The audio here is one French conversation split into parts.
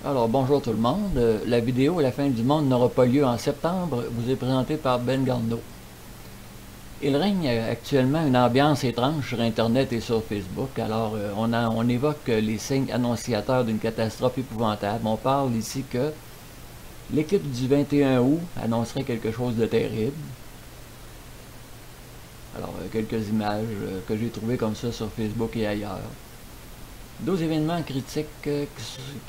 Alors bonjour tout le monde, la vidéo La fin du monde n'aura pas lieu en septembre vous est présentée par Ben Garneau. Il règne actuellement une ambiance étrange sur Internet et sur Facebook, alors on évoque les signes annonciateurs d'une catastrophe épouvantable. On parle ici que l'équipe du 21 août annoncerait quelque chose de terrible. Alors quelques images que j'ai trouvées comme ça sur Facebook et ailleurs. 12 événements critiques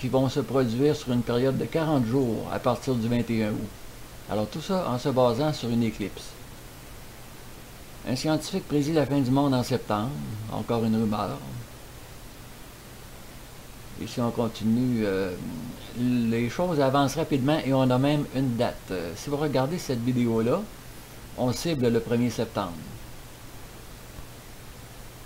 qui vont se produire sur une période de 40 jours à partir du 21 août. Alors tout ça en se basant sur une éclipse. Un scientifique prédit la fin du monde en septembre, encore une rumeur. Et si on continue, les choses avancent rapidement et on a même une date. Si vous regardez cette vidéo-là, on cible le 1er septembre.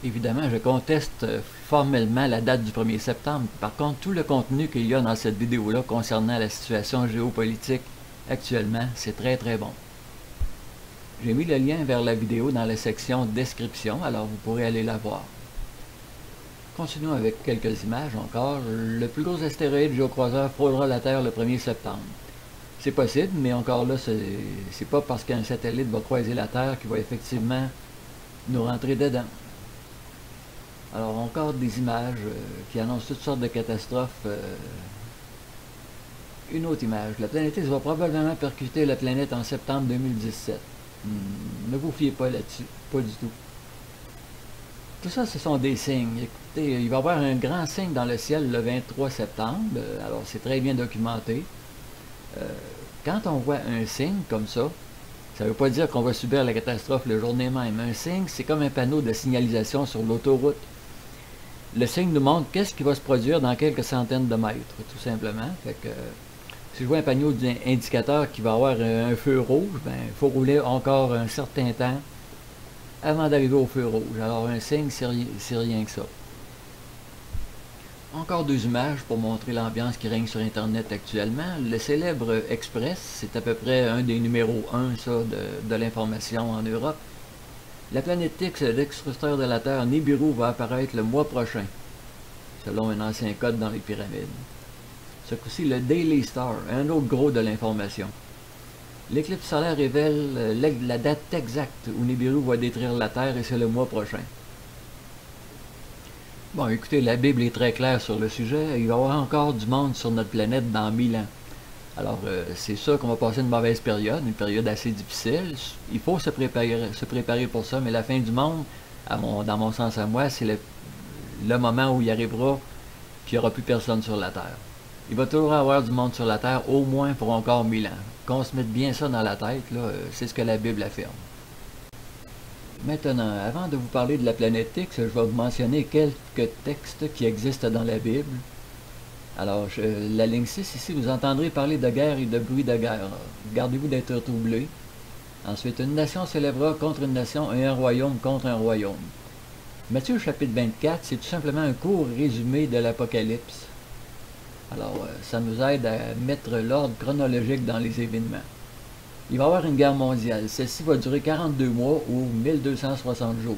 Évidemment, je conteste formellement la date du 1er septembre. Par contre, tout le contenu qu'il y a dans cette vidéo-là concernant la situation géopolitique actuellement, c'est très bon. J'ai mis le lien vers la vidéo dans la section description, alors vous pourrez aller la voir. Continuons avec quelques images encore. Le plus gros astéroïde géocroiseur frôlera la Terre le 1er septembre. C'est possible, mais encore là, c'est pas parce qu'un satellite va croiser la Terre qu'il va effectivement nous rentrer dedans. Alors, encore des images qui annoncent toutes sortes de catastrophes. Une autre image. La planète X va probablement percuter la planète en septembre 2017. Ne vous fiez pas là-dessus. Pas du tout. Tout ça, ce sont des signes. Écoutez, il va y avoir un grand signe dans le ciel le 23 septembre. Alors, c'est très bien documenté. Quand on voit un signe comme ça ne veut pas dire qu'on va subir la catastrophe le jour même. Un signe, c'est comme un panneau de signalisation sur l'autoroute. Le signe nous montre qu'est-ce qui va se produire dans quelques centaines de mètres, tout simplement. Fait que, si je vois un panneau indicateur qui va avoir un feu rouge, ben, il faut rouler encore un certain temps avant d'arriver au feu rouge. Alors un signe, c'est rien que ça. Encore deux images pour montrer l'ambiance qui règne sur Internet actuellement. Le célèbre Express, c'est à peu près un des numéros 1 ça, de l'information en Europe. La planète X, l'extrusteur de la Terre, Nibiru, va apparaître le mois prochain, selon un ancien code dans les pyramides. Ce coup-ci, le Daily Star, un autre gros de l'information. L'éclipse solaire révèle la date exacte où Nibiru va détruire la Terre et c'est le mois prochain. Bon, écoutez, la Bible est très claire sur le sujet. Il va y avoir encore du monde sur notre planète dans 1000 ans. Alors, c'est sûr qu'on va passer une mauvaise période, une période assez difficile. Il faut se préparer pour ça, mais la fin du monde, dans mon sens à moi, c'est le moment où il arrivera qu'il n'y aura plus personne sur la Terre. Il va toujours avoir du monde sur la Terre, au moins pour encore 1000 ans. Qu'on se mette bien ça dans la tête, c'est ce que la Bible affirme. Maintenant, avant de vous parler de la planète X, je vais vous mentionner quelques textes qui existent dans la Bible. Alors, la ligne 6, ici, vous entendrez parler de guerre et de bruit de guerre. Gardez-vous d'être troublés. Ensuite, une nation s'élèvera contre une nation et un royaume contre un royaume. Matthieu chapitre 24, c'est tout simplement un court résumé de l'Apocalypse. Alors, ça nous aide à mettre l'ordre chronologique dans les événements. Il va y avoir une guerre mondiale. Celle-ci va durer 42 mois ou 1260 jours.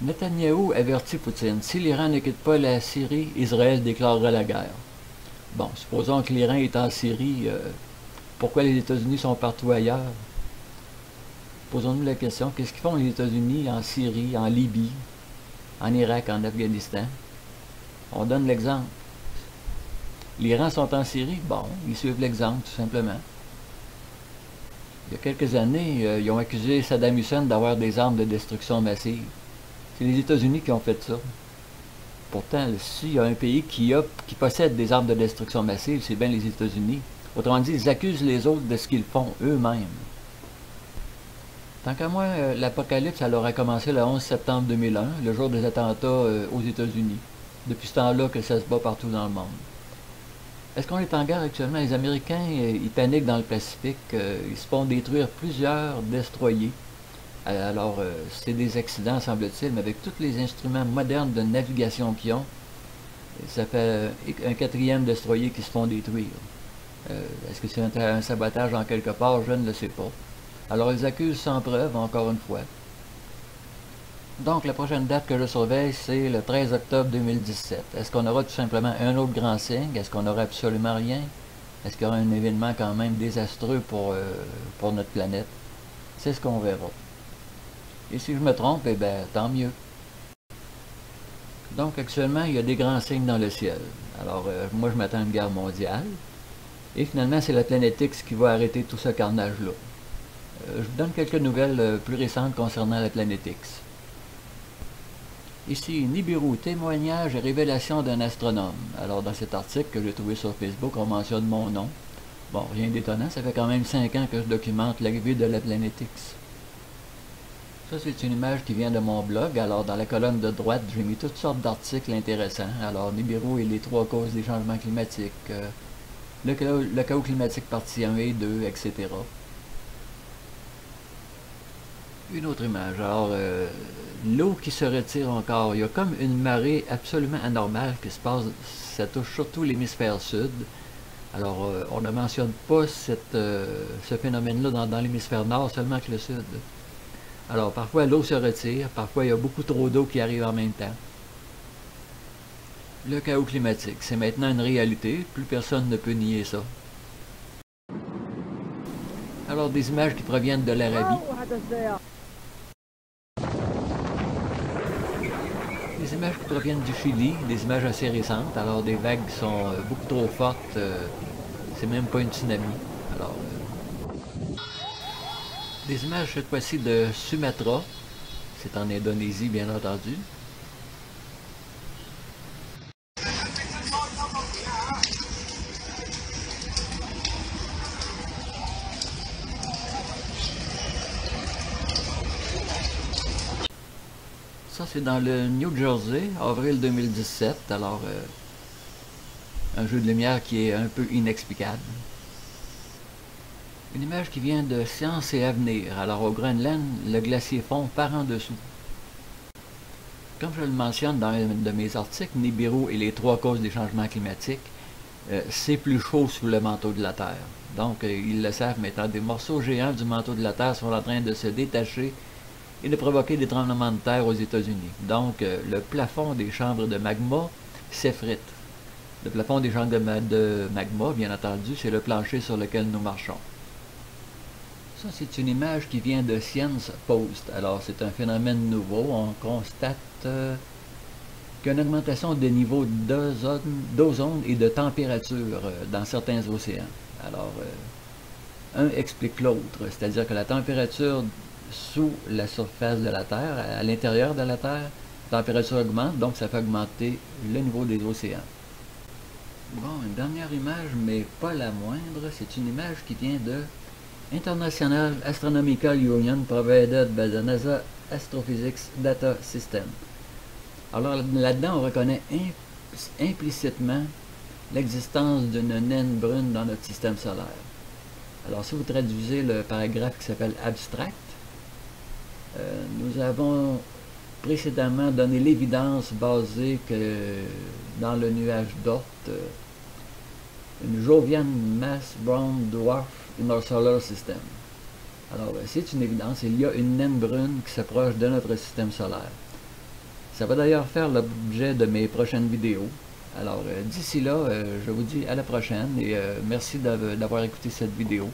Netanyahou avertit Poutine. Si l'Iran ne quitte pas la Syrie, Israël déclarera la guerre. Bon, supposons que l'Iran est en Syrie, pourquoi les États-Unis sont partout ailleurs? Posons-nous la question, qu'est-ce qu'ils font les États-Unis en Syrie, en Libye, en Irak, en Afghanistan? On donne l'exemple. L'Iran sont en Syrie, bon, ils suivent l'exemple, tout simplement. Il y a quelques années, ils ont accusé Saddam Hussein d'avoir des armes de destruction massive. C'est les États-Unis qui ont fait ça. Pourtant, s'il y a un pays qui possède des armes de destruction massive, c'est bien les États-Unis. Autrement dit, ils accusent les autres de ce qu'ils font eux-mêmes. Tant qu'à moi, l'apocalypse, elle aura commencé le 11 septembre 2001, le jour des attentats aux États-Unis. Depuis ce temps-là que ça se bat partout dans le monde. Est-ce qu'on est en guerre actuellement? Les Américains, ils paniquent dans le Pacifique. Ils se font détruire plusieurs destroyers. Alors, c'est des accidents, semble-t-il, mais avec tous les instruments modernes de navigation qu'ils ont, ça fait un quatrième destroyer qui se font détruire. Est-ce que c'est un sabotage en quelque part? Je ne le sais pas. Alors, ils accusent sans preuve, encore une fois. Donc la prochaine date que je surveille, c'est le 13 octobre 2017. Est-ce qu'on aura tout simplement un autre grand signe? Est-ce qu'on aura absolument rien? Est-ce qu'il y aura un événement quand même désastreux pour notre planète? C'est ce qu'on verra. Et si je me trompe, eh bien, tant mieux. Donc actuellement, il y a des grands signes dans le ciel. Alors, moi je m'attends à une guerre mondiale. Et finalement, c'est la planète X qui va arrêter tout ce carnage-là. Je vous donne quelques nouvelles plus récentes concernant la planète X. Ici, Nibiru, témoignage et révélation d'un astronome. Alors, dans cet article que j'ai trouvé sur Facebook, on mentionne mon nom. Bon, rien d'étonnant, ça fait quand même 5 ans que je documente l'arrivée de la planète X. Ça, c'est une image qui vient de mon blog. Alors, dans la colonne de droite, j'ai mis toutes sortes d'articles intéressants. Alors, Nibiru et les 3 causes des changements climatiques, le chaos climatique partie 1 et 2, etc. Une autre image. Alors, l'eau qui se retire encore. Il y a comme une marée absolument anormale qui se passe. Ça touche surtout l'hémisphère sud. Alors, on ne mentionne pas ce phénomène-là dans l'hémisphère nord, seulement que le sud. Alors, parfois l'eau se retire, parfois il y a beaucoup trop d'eau qui arrive en même temps. Le chaos climatique, c'est maintenant une réalité, plus personne ne peut nier ça. Alors, des images qui proviennent de l'Arabie. Des images qui proviennent du Chili, des images assez récentes, alors des vagues qui sont beaucoup trop fortes, c'est même pas une tsunami. Alors, des images cette fois-ci de Sumatra, c'est en Indonésie bien entendu. Ça c'est dans le New Jersey, avril 2017, alors un jeu de lumière qui est un peu inexplicable. Une image qui vient de Science et Avenir. Alors au Groenland, le glacier fond par en dessous. Comme je le mentionne dans un de mes articles, Nibiru et les 3 causes des changements climatiques, c'est plus chaud sous le manteau de la Terre. Donc ils le savent maintenant, des morceaux géants du manteau de la Terre sont en train de se détacher et de provoquer des tremblements de terre aux États-Unis. Donc le plafond des chambres de magma s'effrite. Le plafond des chambres de magma, bien entendu, c'est le plancher sur lequel nous marchons. Ça, c'est une image qui vient de Science Post. Alors, c'est un phénomène nouveau. On constate qu'il y a une augmentation des niveaux d'ozone et de température dans certains océans. Alors, un explique l'autre. C'est-à-dire que la température sous la surface de la Terre, à l'intérieur de la Terre, la température augmente, donc ça fait augmenter le niveau des océans. Bon, une dernière image, mais pas la moindre. C'est une image qui vient de International Astronomical Union provided by the NASA Astrophysics Data System. Alors là-dedans, on reconnaît implicitement l'existence d'une naine brune dans notre système solaire. Alors si vous traduisez le paragraphe qui s'appelle Abstract, nous avons précédemment donné l'évidence basée que dans le nuage d'Oort, une Jovian Mass Brown Dwarf in our solar system. Alors, c'est une évidence, il y a une naine brune qui s'approche de notre système solaire. Ça va d'ailleurs faire l'objet de mes prochaines vidéos. Alors, d'ici là, je vous dis à la prochaine et merci d'avoir écouté cette vidéo.